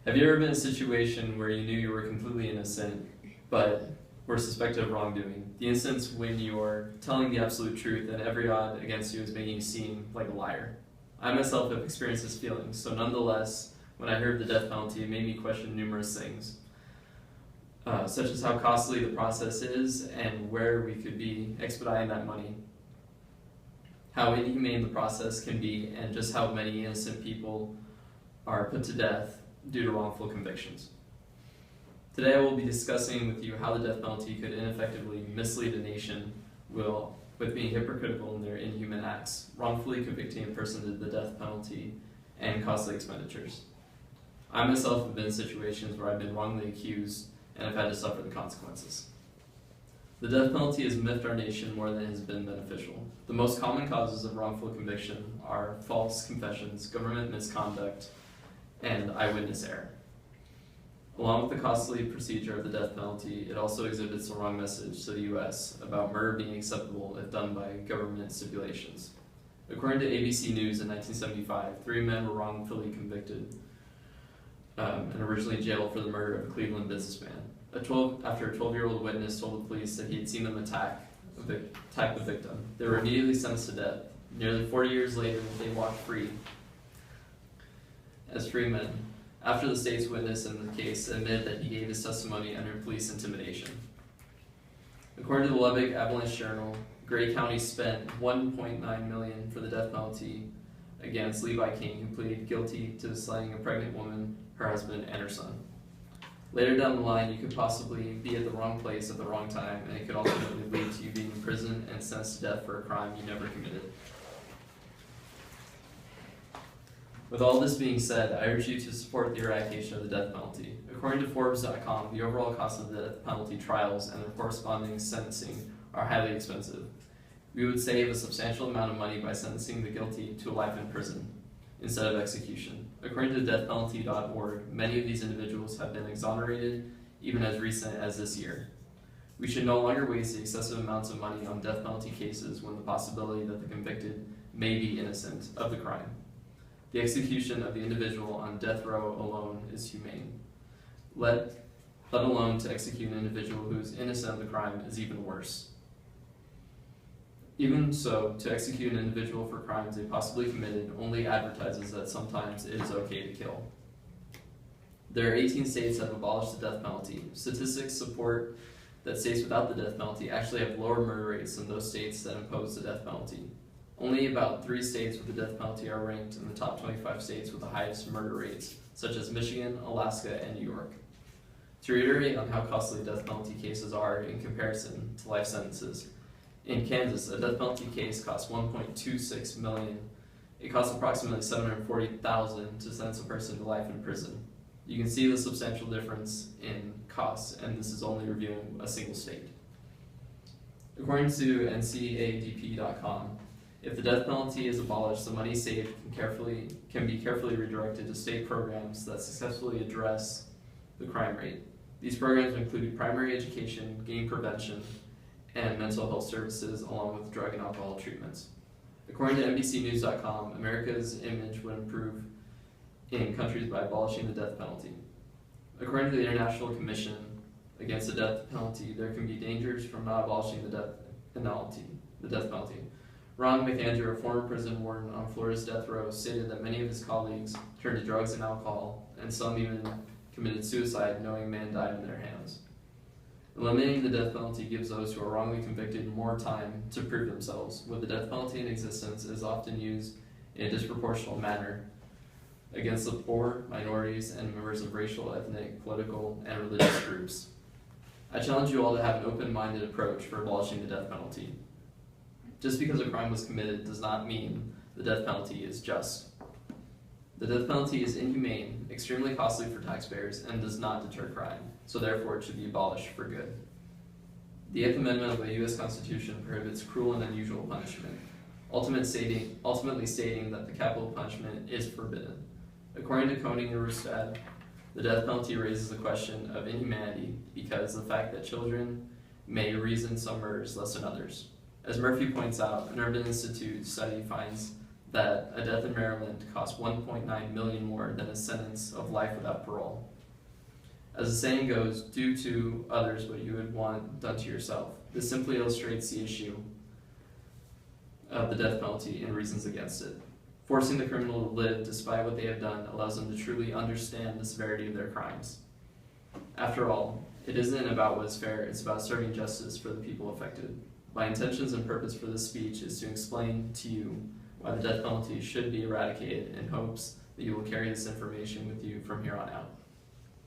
Have you ever been in a situation where you knew you were completely innocent, but were suspected of wrongdoing? The instance when you are telling the absolute truth and every odd against you is making you seem like a liar. I myself have experienced this feeling, so nonetheless, when I heard the death penalty, it made me question numerous things, such as how costly the process is and where we could be expediting that money, how inhumane the process can be, and just how many innocent people are put to death due to wrongful convictions. Today I will be discussing with you how the death penalty could ineffectively mislead a nation with being hypocritical in their inhuman acts, wrongfully convicting a person to the death penalty, and costly expenditures. I myself have been in situations where I've been wrongly accused and have had to suffer the consequences. The death penalty has miffed our nation more than it has been beneficial. The most common causes of wrongful conviction are false confessions, government misconduct, and eyewitness error. Along with the costly procedure of the death penalty, it also exhibits the wrong message to the U.S. about murder being acceptable if done by government stipulations. According to ABC News in 1975, 3 men were wrongfully convicted and originally jailed for the murder of a Cleveland businessman. After a 12-year-old witness told the police that he had seen them attack the victim, they were immediately sentenced to death. Nearly 40 years later, they walked free as free men, after the state's witness in the case admitted that he gave his testimony under police intimidation. According to the Lubbock Avalanche Journal, Gray County spent $1.9 million for the death penalty against Levi King, who pleaded guilty to slaying a pregnant woman, her husband, and her son. Later down the line, you could possibly be at the wrong place at the wrong time, and it could ultimately lead to you being imprisoned and sentenced to death for a crime you never committed. With all this being said, I urge you to support the eradication of the death penalty. According to Forbes.com, the overall cost of the death penalty trials and their corresponding sentencing are highly expensive. We would save a substantial amount of money by sentencing the guilty to life in prison instead of execution. According to deathpenalty.org, many of these individuals have been exonerated even as recent as this year. We should no longer waste the excessive amounts of money on death penalty cases when the possibility that the convicted may be innocent of the crime. The execution of the individual on death row alone is humane. Let alone to execute an individual who is innocent of the crime is even worse. Even so, to execute an individual for crimes they possibly committed only advertises that sometimes it is okay to kill. There are 18 states that have abolished the death penalty. Statistics support that states without the death penalty actually have lower murder rates than those states that impose the death penalty. Only about 3 states with the death penalty are ranked in the top 25 states with the highest murder rates, such as Michigan, Alaska, and New York. To reiterate on how costly death penalty cases are in comparison to life sentences, in Kansas, a death penalty case costs $1.26 million. It costs approximately $740,000 to sentence a person to life in prison. You can see the substantial difference in costs, and this is only reviewing a single state. According to NCADP.com, if the death penalty is abolished, the money saved can be carefully redirected to state programs that successfully address the crime rate. These programs include primary education, gang prevention, and mental health services, along with drug and alcohol treatments. According to NBCNews.com, America's image would improve in countries by abolishing the death penalty. According to the International Commission Against the Death Penalty, there can be dangers from not abolishing the death penalty. Ron McAndrew, a former prison warden on Florida's death row, stated that many of his colleagues turned to drugs and alcohol, and some even committed suicide knowing man died in their hands. Eliminating the death penalty gives those who are wrongly convicted more time to prove themselves. With the death penalty in existence, it is often used in a disproportionate manner against the poor, minorities, and members of racial, ethnic, political, and religious groups. I challenge you all to have an open-minded approach for abolishing the death penalty. Just because a crime was committed does not mean the death penalty is just. The death penalty is inhumane, extremely costly for taxpayers, and does not deter crime, so therefore it should be abolished for good. The 8th Amendment of the U.S. Constitution prohibits cruel and unusual punishment, ultimately stating that the capital punishment is forbidden. According to Koning and Rustad, the death penalty raises the question of inhumanity because the fact that children may reason some murders less than others. As Murphy points out, an Urban Institute study finds that a death in Maryland costs 1.9 million more than a sentence of life without parole. As the saying goes, do to others what you would want done to yourself. This simply illustrates the issue of the death penalty and reasons against it. Forcing the criminal to live despite what they have done allows them to truly understand the severity of their crimes. After all, it isn't about what is fair, it's about serving justice for the people affected. My intentions and purpose for this speech is to explain to you why the death penalty should be eradicated in hopes that you will carry this information with you from here on out.